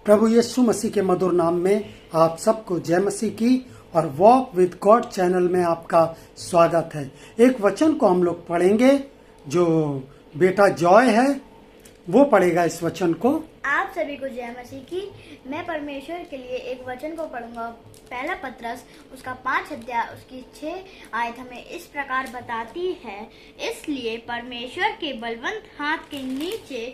प्रभु यीशु मसीह के मधुर नाम में आप सबको जय मसीह की और वॉक विद गॉड चैनल में आपका स्वागत है। एक वचन को हम लोग पढ़ेंगे, जो बेटा जॉय है वो पढ़ेगा इस वचन को। आप सभी को जय मसीह की। मैं परमेश्वर के लिए एक वचन को पढ़ूंगा। पहला पत्रस उसका 5 अध्याय उसकी 6 आयत हमें इस प्रकार बताती है, इसलिए परमेश्वर के बलवंत हाथ के नीचे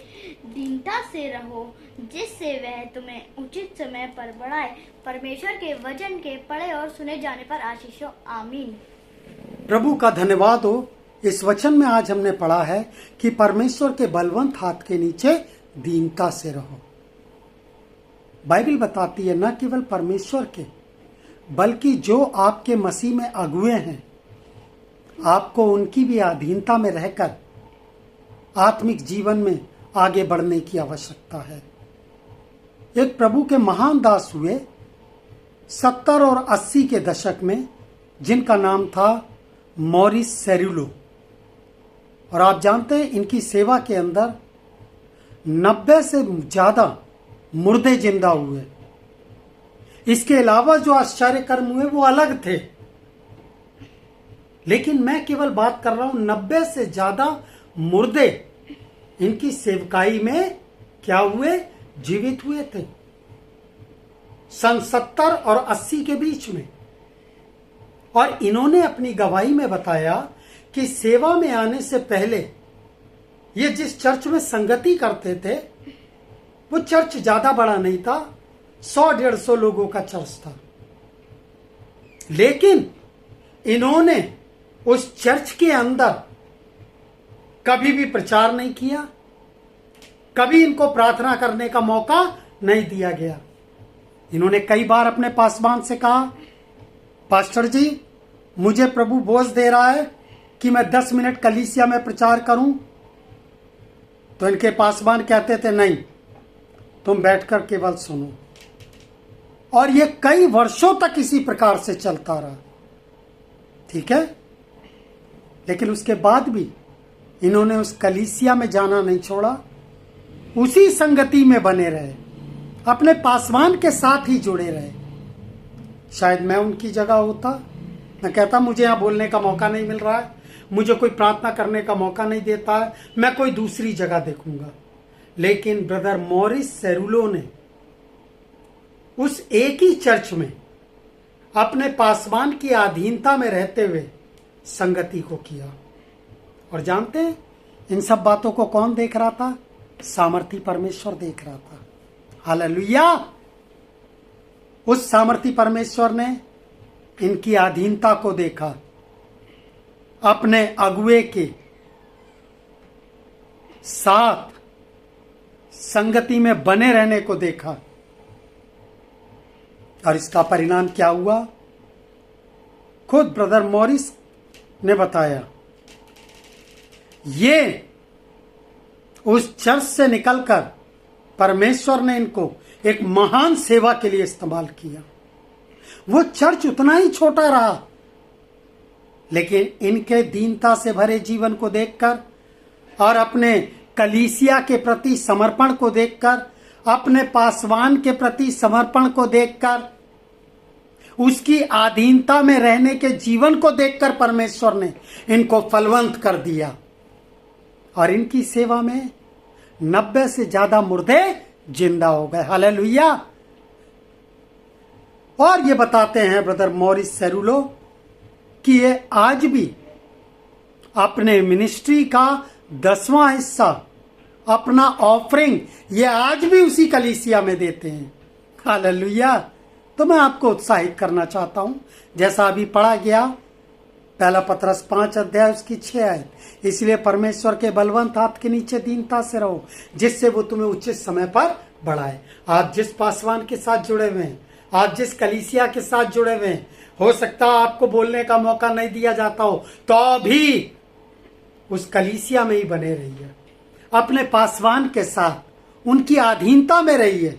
दीनता से रहो, जिससे वह तुम्हें उचित समय पर बढ़ाए। परमेश्वर के वचन के पढ़े और सुने जाने पर आशीष हो, आमीन। प्रभु का धन्यवाद हो। इस वचन में आज हमने पढ़ा है कि परमेश्वर के बलवंत हाथ के नीचे दीनता से रहो। बाइबल बताती है न केवल परमेश्वर के, बल्कि जो आपके मसीह में अगुए हैं, आपको उनकी भी अधीनता में रहकर आत्मिक जीवन में आगे बढ़ने की आवश्यकता है। एक प्रभु के महान दास हुए 70 और 80 के दशक में, जिनका नाम था मॉरिस सेरुलो। और आप जानते हैं इनकी सेवा के अंदर 90 से ज्यादा मुर्दे जिंदा हुए। इसके अलावा जो आश्चर्य कर्म हुए वो अलग थे, लेकिन मैं केवल बात कर रहा हूं 90 से ज्यादा मुर्दे इनकी सेवकाई में क्या हुए, जीवित हुए थे सन 70 और 80 के बीच में। और इन्होंने अपनी गवाही में बताया कि सेवा में आने से पहले ये जिस चर्च में संगति करते थे वो चर्च ज्यादा बड़ा नहीं था, 100-150 लोगों का चर्च था। लेकिन इन्होंने उस चर्च के अंदर कभी भी प्रचार नहीं किया, कभी इनको प्रार्थना करने का मौका नहीं दिया गया। इन्होंने कई बार अपने पासवान से कहा, पास्टर जी मुझे प्रभु बोझ दे रहा है कि मैं 10 मिनट कलीसिया में प्रचार करूं। तो इनके पासवान कहते थे, नहीं, तुम बैठकर केवल सुनो। और ये कई वर्षों तक इसी प्रकार से चलता रहा, ठीक है। लेकिन उसके बाद भी इन्होंने उस कलीसिया में जाना नहीं छोड़ा, उसी संगति में बने रहे, अपने पासवान के साथ ही जुड़े रहे। शायद मैं उनकी जगह होता, मैं कहता मुझे यहां बोलने का मौका नहीं मिल रहा है, मुझे कोई प्रार्थना करने का मौका नहीं देता है, मैं कोई दूसरी जगह देखूंगा। लेकिन ब्रदर मॉरिस सेरुलो ने उस एक ही चर्च में अपने पासवान की अधीनता में रहते हुए संगति को किया। और जानते हैं इन सब बातों को कौन देख रहा था? सामर्थी परमेश्वर देख रहा था। हालेलुया। उस सामर्थी परमेश्वर ने इनकी अधीनता को देखा, अपने अगुए के साथ संगति में बने रहने को देखा। और इसका परिणाम क्या हुआ, खुद ब्रदर मॉरिस ने बताया। ये उस चर्च से निकलकर परमेश्वर ने इनको एक महान सेवा के लिए इस्तेमाल किया। वो चर्च उतना ही छोटा रहा, लेकिन इनके दीनता से भरे जीवन को देखकर और अपने कलीसिया के प्रति समर्पण को देखकर, अपने पासवान के प्रति समर्पण को देखकर, उसकी अधीनता में रहने के जीवन को देखकर परमेश्वर ने इनको फलवंत कर दिया। और इनकी सेवा में 90 से ज्यादा मुर्दे जिंदा हो गए। हालेलुया। और ये बताते हैं ब्रदर मॉरिस सेरुलो कि ये आज भी अपने मिनिस्ट्री का 10वां हिस्सा, अपना ऑफरिंग, ये आज भी उसी कलीसिया में देते हैं। हालेलुया। तो मैं आपको उत्साहित करना चाहता हूं, जैसा अभी पढ़ा गया पहला पत्रस 5 अध्याय उसकी 6 आयत, इसलिए परमेश्वर के बलवंत हाथ के नीचे दीनता से रहो, जिससे वो तुम्हें उचित समय पर बढ़ाए। आप जिस पासवान के साथ जुड़े हुए हैं, आप जिस कलीसिया के साथ जुड़े हुए हैं, हो सकता है आपको बोलने का मौका नहीं दिया जाता हो, तो भी उस कलीसिया में ही बने रहिए, अपने पासवान के साथ उनकी अधीनता में रहिए।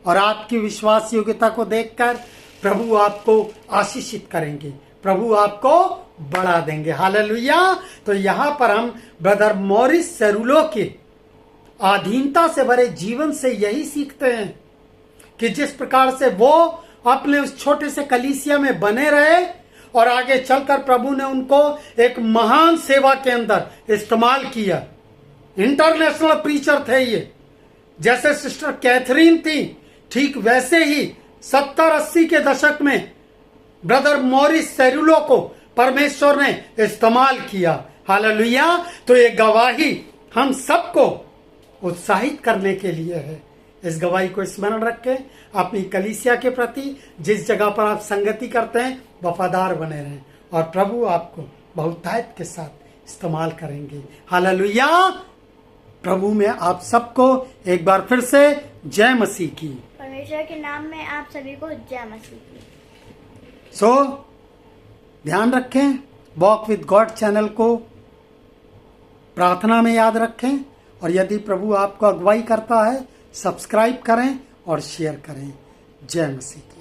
और आपकी विश्वास योग्यता को देखकर प्रभु आपको आशीषित करेंगे, प्रभु आपको बढ़ा देंगे। हालेलुया। तो यहां पर हम ब्रदर मॉरिस सेरुलो के अधीनता से भरे जीवन से यही सीखते हैं कि जिस प्रकार से वो अपने उस छोटे से कलीसिया में बने रहे और आगे चलकर प्रभु ने उनको एक महान सेवा के अंदर इस्तेमाल किया। इंटरनेशनल प्रीचर थे ये। जैसे सिस्टर कैथरीन थी, ठीक वैसे ही 70-80 के दशक में ब्रदर मॉरिस सेरुलो को परमेश्वर ने इस्तेमाल किया। हालेलुया। तो ये गवाही हम सबको उत्साहित करने के लिए है। इस गवाही को स्मरण रखें, अपनी कलीसिया के प्रति जिस जगह पर आप संगति करते हैं वफादार बने रहें और प्रभु आपको बहुतायत के साथ इस्तेमाल करेंगे। हालेलुया। प्रभु में आप सबको एक बार फिर से जय मसीह की। परमेश्वर के नाम में आप सभी को जय मसीह की। ध्यान रखें, वॉक विद गॉड चैनल को प्रार्थना में याद रखें और यदि प्रभु आपको अगुवाई करता है सब्सक्राइब करें और शेयर करें। जय मसीह की।